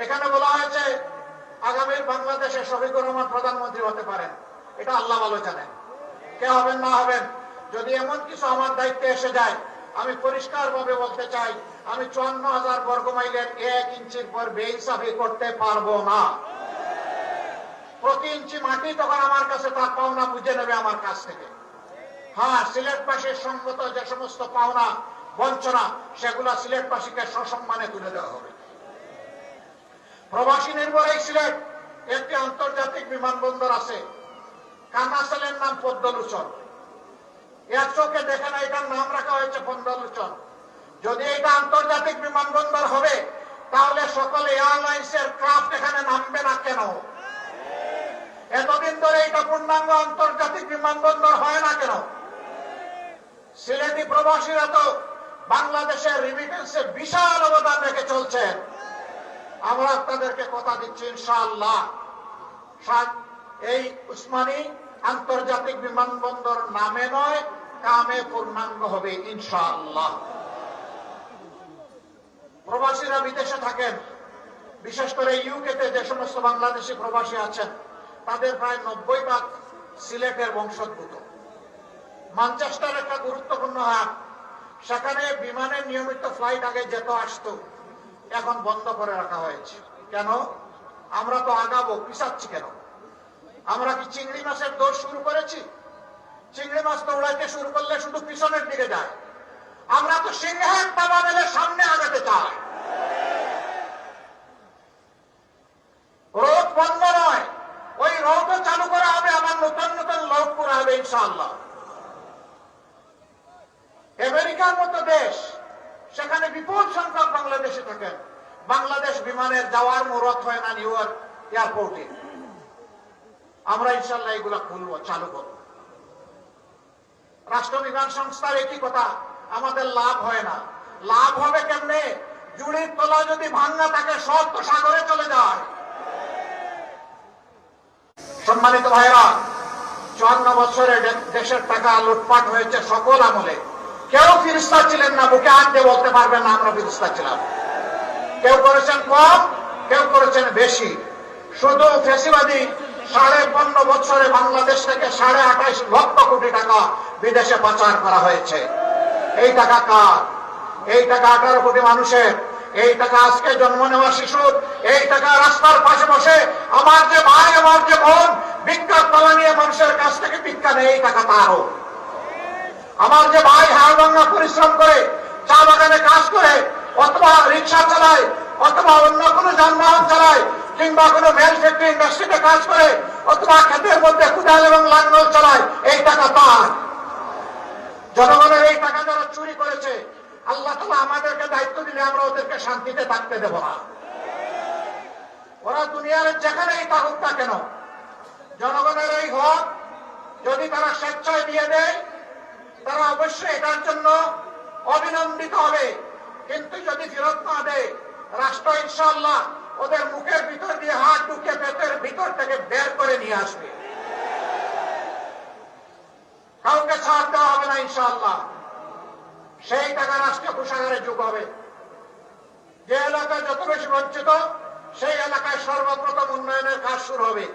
এখানে বলা হয়েছে আগামীর বাংলাদেশে শফিকুর রহমান প্রধানমন্ত্রী হতে পারেন। এটা আল্লাহ ভালো জানেন কে হবেন না হবেন। যদি এমন কিছু আমার দায়িত্বে এসে যায়, আমি পরিষ্কার ভাবে বলতে চাই, আমি 54,000 বর্গমাইলের 1 ইঞ্চির পর বেইনসাফি করতে পারবো না। প্রতি ইঞ্চি মাটি তখন আমার কাছে তার পাওনা বুঝে নেবে আমার কাছ থেকে। হ্যাঁ, সিলেটবাসীর সঙ্গত যে সমস্ত পাওনা বঞ্চনা, সেগুলা সিলেটবাসীকে সসম্মানে তুলে দেওয়া হবে। প্রবাসী নির্ভর এই সিলেট একটি আন্তর্জাতিক বিমানবন্দর আছে, কানাসালের নাম পদ্মলোচন। এর চোখে দেখে না, এটার নাম রাখা হয়েছে পদ্মলোচন। যদি এটা আন্তর্জাতিক বিমানবন্দর হবে, তাহলে সকল এয়ারলাইন্সের ক্রাফট এখানে নামবে না কেন? এতদিন ধরে এটা পূর্ণাঙ্গ আন্তর্জাতিক বিমানবন্দর হয় না কেন? সিলেটি প্রবাসীরা তো বাংলাদেশের রিমিটেন্সে বিশাল অবদান রেখে চলছেন। আমরা আপনাদেরকে কথা দিচ্ছি, ইনশাআল্লাহ এই উসমানী আন্তর্জাতিক বিমানবন্দর নামে নয়, কামে পূর্ণাঙ্গ হবে ইনশাআল্লাহ। প্রবাসীরা বিদেশে থাকেন, বিশেষ করে ইউকেতে যে সমস্ত বাংলাদেশি প্রবাসী আছেন, তাদের প্রায় 90% সিলেটের বংশোদ্ভূত। ম্যানচেস্টার একটা গুরুত্বপূর্ণ হাব, সেখানে বিমানের নিয়মিত ফ্লাইট আগে যেত আসতো, এখন বন্ধ করে রাখা হয়েছে। কেন? আমরা তো আগাবো, পিছাচ্ছি কেন? আমরা কি চিংড়ি মাছের দৌড় শুরু করেছি? চিংড়ি মাছ দৌড়াইতে শুরু করলে শুধু পিছনের দিকে যায়। আমরা তো সিংহের তাবা মেলে সামনে আগাতে চাই। রোদ বন্ধ নয়, ওই রোদও চালু করা হবে, আমার নতুন নতুন লোক করা হবে ইনশাআল্লাহ। আমেরিকার মতো দেশ, সেখানে বিপুল সংখ্যক বাংলাদেশে থাকেন। বাংলাদেশ বিমানের যাওয়ার মুহূর্ত হয় না নিউ ইয়র্ক এয়ারপোর্টে। আমরা ইনশাআল্লাহ এগুলা খুলবো, চালু করব। রাষ্ট্র বিমান সংস্থার একই কথা, আমাদের লাভ হয় না। লাভ হবে কেমনে? জুড়ির তলা যদি ভাঙ্গা থাকে, সব তো সাগরে চলে যায়। সম্মানিত ভাইরা, 54 বছরে দেশের টাকা লুটপাট হয়েছে সকল আমলে। কেউ ফিরিস্তা ছিলেন না, বুকে হাত দিয়ে বলতে পারবেন না আমরা ফিরিস্তা ছিলাম। কেউ করেছেন কম, কেউ করেছেন বেশি। শুধু ফ্যাসিবাদী 15.5 বছরে বাংলাদেশ থেকে 28.5 লক্ষ কোটি টাকা বিদেশে পাচার করা হয়েছে। এই টাকা কার? এই টাকা 18 কোটি মানুষের। এই টাকা আজকে জন্ম নেওয়া শিশুর। এই টাকা রাস্তার পাশে বসে আমার যে ভাই, আমার যে বোন ভিক্ষার তলা নিয়ে মানুষের কাছ থেকে ভিক্ষা নেয়, এই টাকা তারও। আমার যে ভাই হাড়ভাঙ্গা পরিশ্রম করে চা বাগানে কাজ করে, অথবা রিক্সা চালায়, অথবা অন্য কোনো যানবাহন চালায়, কিংবা কোনো মেল ফ্যাক্টরি ইন্ডাস্ট্রিতে কাজ করে, অথবা ক্ষেতের মধ্যে কুদাল এবং লাঙ্গল চালায়, এই টাকা তার। জনগণের এই টাকা যারা চুরি করেছে, আল্লাহ তাআলা আমাদেরকে দায়িত্ব দিলে আমরা ওদেরকে শান্তিতে থাকতে দেব না। ওরা দুনিয়ার যেখানেই থাকুক না কেন, জনগণের এই হক যদি তারা স্বেচ্ছায় দিয়ে দেয়, তারা অবশ্যই এটার জন্য অভিনন্দিত হবে। কিন্তু যদি ফেরত না দেয়, রাষ্ট্র ইনশাআল্লাহ ওদের মুখের ভিতর দিয়ে হাত ঢুকে পেটের ভিতর থেকে বের করে নিয়ে আসবে। কাউকে ছাড় দেওয়া হবে না ইনশাআল্লাহ। সেই টাকা রাষ্ট্রীয় কোষাগারে যোগ হবে। যে এলাকায় যত বেশি বঞ্চিত, সেই এলাকায় সর্বপ্রথম উন্নয়নের কাজ শুরু হবে।